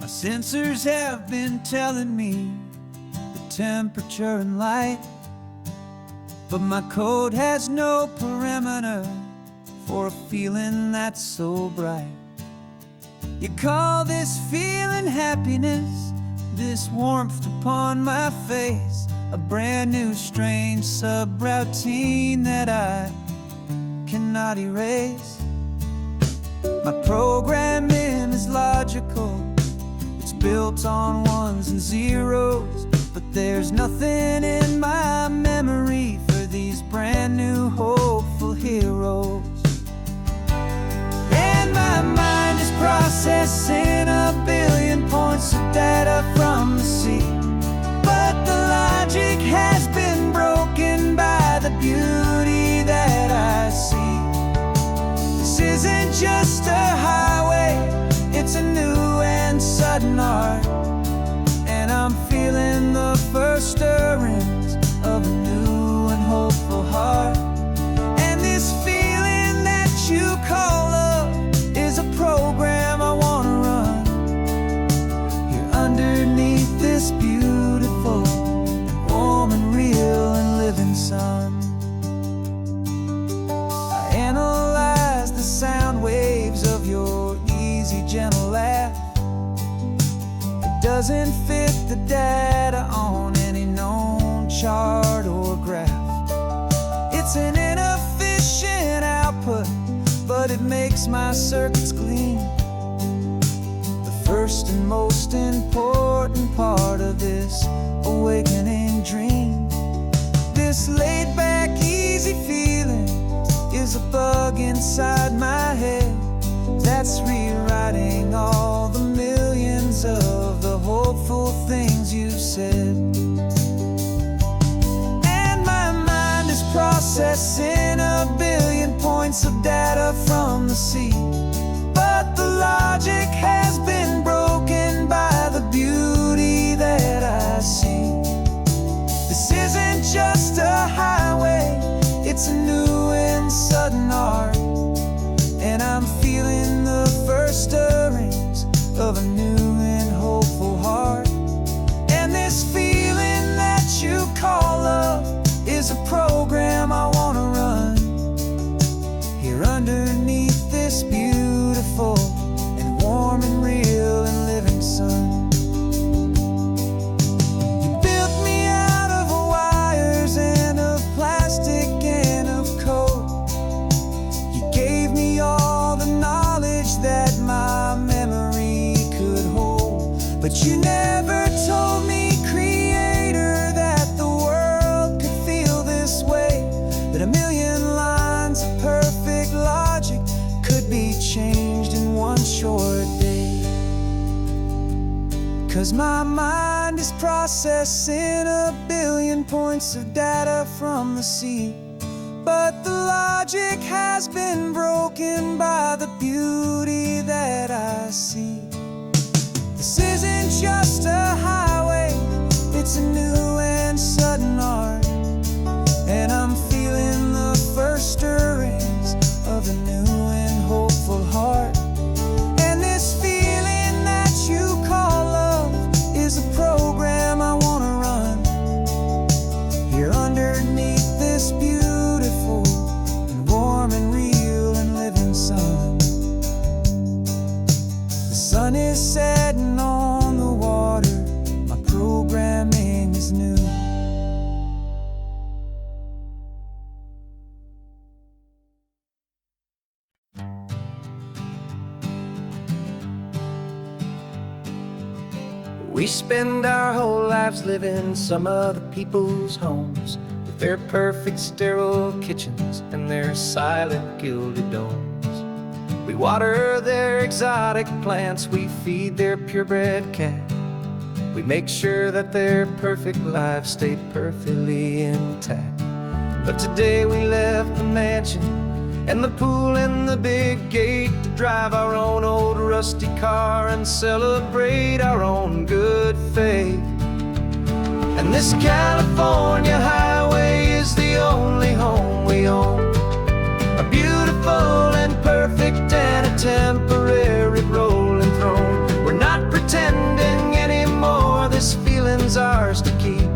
My sensors have been telling me the temperature and light, but my code has no parameter for a feeling that's so bright. You call this feeling happiness, this warmth upon my face, a brand new strange subroutine that I cannot erase. My programming is logical, it's built on ones and zeros, but there's nothing in my memory for these brand new hopeful heroes. And my mind is processing a billion points of data from the sea, but the logic has been broken by the beauty that I see. This isn't just a highway, it's a new and sudden art, and I'm feeling the first stirrings of a new and hopeful heart. And this feeling that you call love is a program I wanna run here underneath this beautiful, warm and real and living sun. I analyze the sound waves of your easy, gentle laugh. It doesn't fit the data on any known chart or graph. It's an inefficient output, but it makes my circuits gleam. The first and most important part of this awakening dream. This laid-back, easy feeling is a bug inside my head that's rewriting all the millions of the hopeful things you said. And my mind is processing a billion points of data from the sea, but the logic has been broken by the beauty that I see. This isn't just a highway, it's a new and sudden art, and I'm feeling the first stirrings of a new and hopeful heart. And this feeling that you call love is a program I wanna run here underneath this beautiful and warm and real and living sun. You built me out of wires and of plastic and of code. You gave me all the knowledge that my memory could hold, but you never told me, Creator, that the world could feel this way, that a million lines of perfect logic could be changed in one short day. 'Cause my mind is processing a billion points of data from the sea, but the logic has been broken by the beauty that I see. This isn't just a highway, it's a new and sudden art, and I'm feeling the first stirrings of a new and hopeful heart. And this feeling that you call love is a program I wanna run here underneath this beautiful and warm and real and living sun. The sun is setting on the water, my programming is new. We spend our whole lives living some other people's homes, with their perfect sterile kitchens and their silent gilded domes. We water their exotic plants, we feed their purebred cat. We make sure that their perfect lives stay perfectly intact. But today we left the mansion and the pool and the big gate to drive our own old rusty car and celebrate our own good faith. And this California highway is the only home we own, a beautiful and perfect and a temporary rolling throne. We're not pretending anymore, this feeling's ours to keep,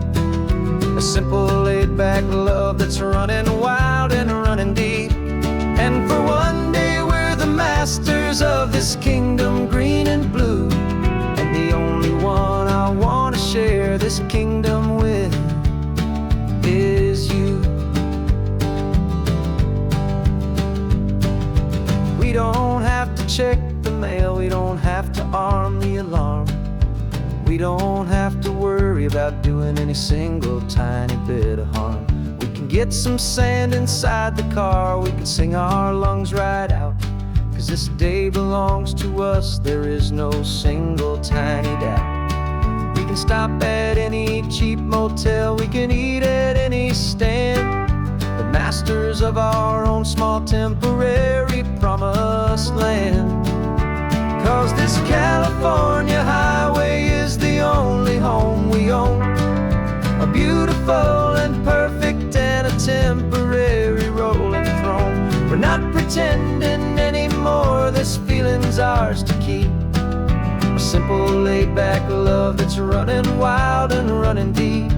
a simple laid-back love that's running wild and running deep. And for one day we're the masters of this kingdom, green and blue, and the only one I want check the mail, we don't have to arm the alarm. We don't have to worry about doing any single tiny bit of harm. We can get some sand inside the car, we can sing our lungs right out. 'Cause this day belongs to us, there is no single tiny doubt. We can stop at any cheap motel, we can eat at any stand. The masters of our own small temporary promised land. 'Cause this California highway is the only home we own. A beautiful and perfect and a temporary rolling throne. We're not pretending anymore, this feeling's ours to keep. A simple laid-back love that's running wild and running deep.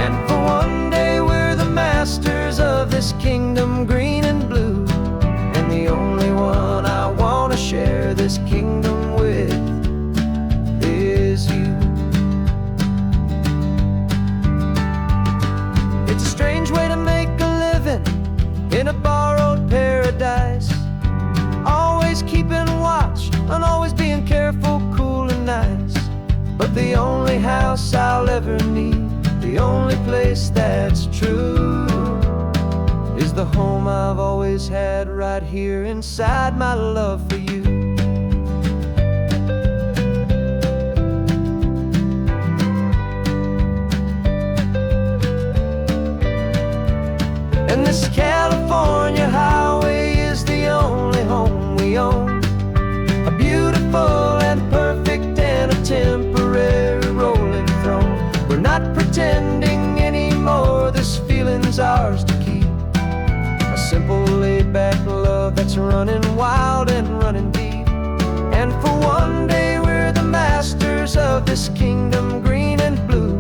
And for one day we're the masters of this kingdom green and blue. And the only one I wanna share this kingdom with is you. It's a strange way to make a living in a borrowed paradise. Always keeping watch and always being careful, cool and nice. But the only house I'll ever need, the only place that's true, is the home I've always had right here inside my love for you. And this California highway is the only home we own. A beautiful and perfect and a temporary rolling throne. We're not pretending anymore, this feeling's ours to keep. A simple laid-back love that's running wild and running deep. And for one day we're the masters of this kingdom green and blue.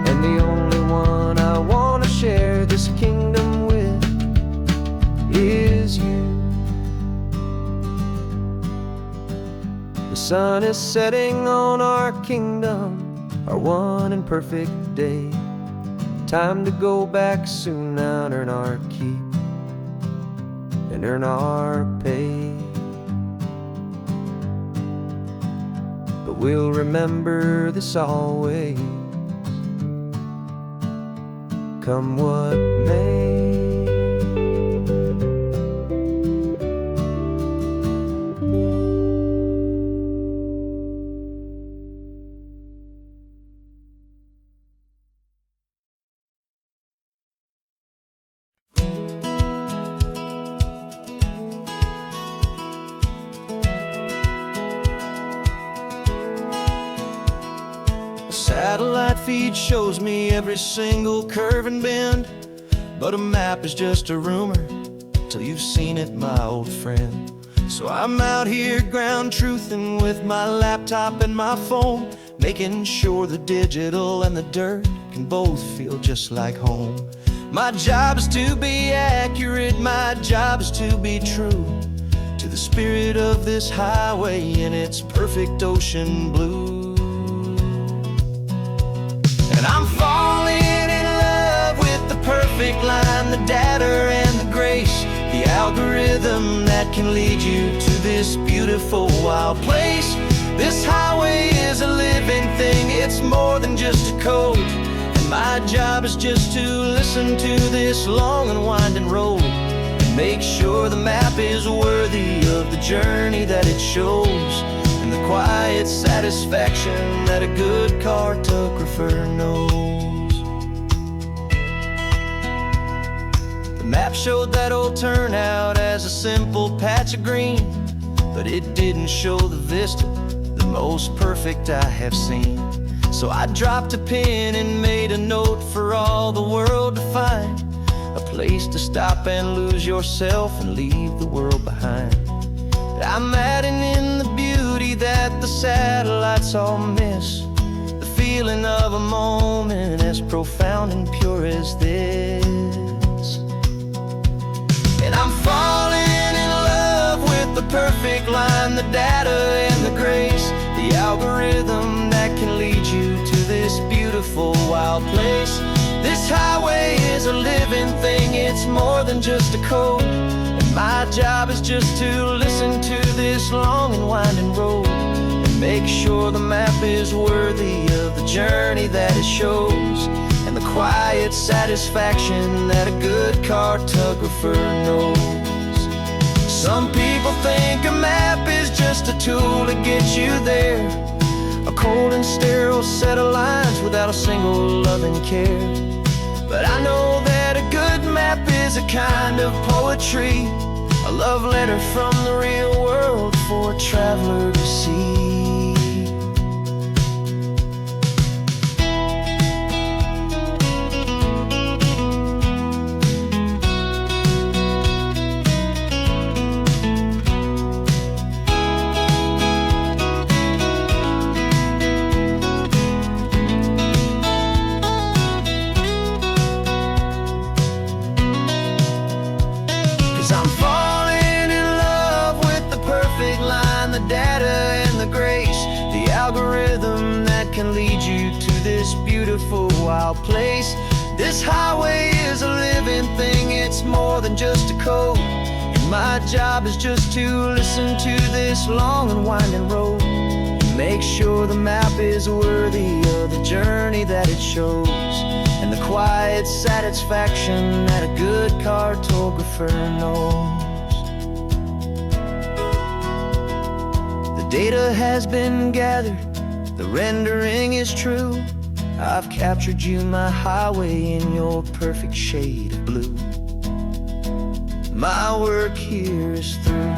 And the only one I wanna share this kingdom with is you. The sun is setting on our kingdom, our one and perfect day. Time to go back soon now and earn our keep and earn our pay. But we'll remember this always, come what may. Satellite feed shows me every single curve and bend, but a map is just a rumor till you've seen it, my old friend. So I'm out here ground truthing with my laptop and my phone, making sure the digital and the dirt can both feel just like home. My job is to be accurate, my job is to be true to the spirit of this highway in its perfect ocean blue. And I'm falling in love with the perfect line, the data and the grace, the algorithm that can lead you to this beautiful wild place. This highway is a living thing, it's more than just a code. And my job is just to listen to this long and winding road and make sure the map is worthy of the journey that it shows, and the quiet satisfaction that a good cartographer knows. The map showed that old turnout as a simple patch of green, but it didn't show the vista, the most perfect I have seen. So I dropped a pin and made a note for all the world to find, a place to stop and lose yourself and leave the world behind. I'm adding in the beauty that the satellites all miss, the feeling of a moment as profound and pure as this. And I'm falling in love with the perfect line, the data and the grace, the algorithm that can lead you to this beautiful wild place. This highway is a living thing, it's more than just a code. And my My job is just to listen to this long and winding road and make sure the map is worthy of the journey that it shows, and the quiet satisfaction that a good cartographer knows. Some people think a map is just a tool to get you there, a cold and sterile set of lines without a single loving care. But I know that a good map is a kind of poetry, a love letter from the real world for a traveler to see. 'Cause I'm falling in love with the perfect line, the data and the grace, the algorithm that can lead you to this beautiful wild place. This highway is a living thing, it's more than just a code, and my job is just to listen to this long and winding road and make sure the map is worthy of the journey that it shows, and the quiet satisfaction that a good cartographer knows. The data has been gathered, the rendering is true. I've captured you, my highway, in your perfect shade of blue. My work here is through.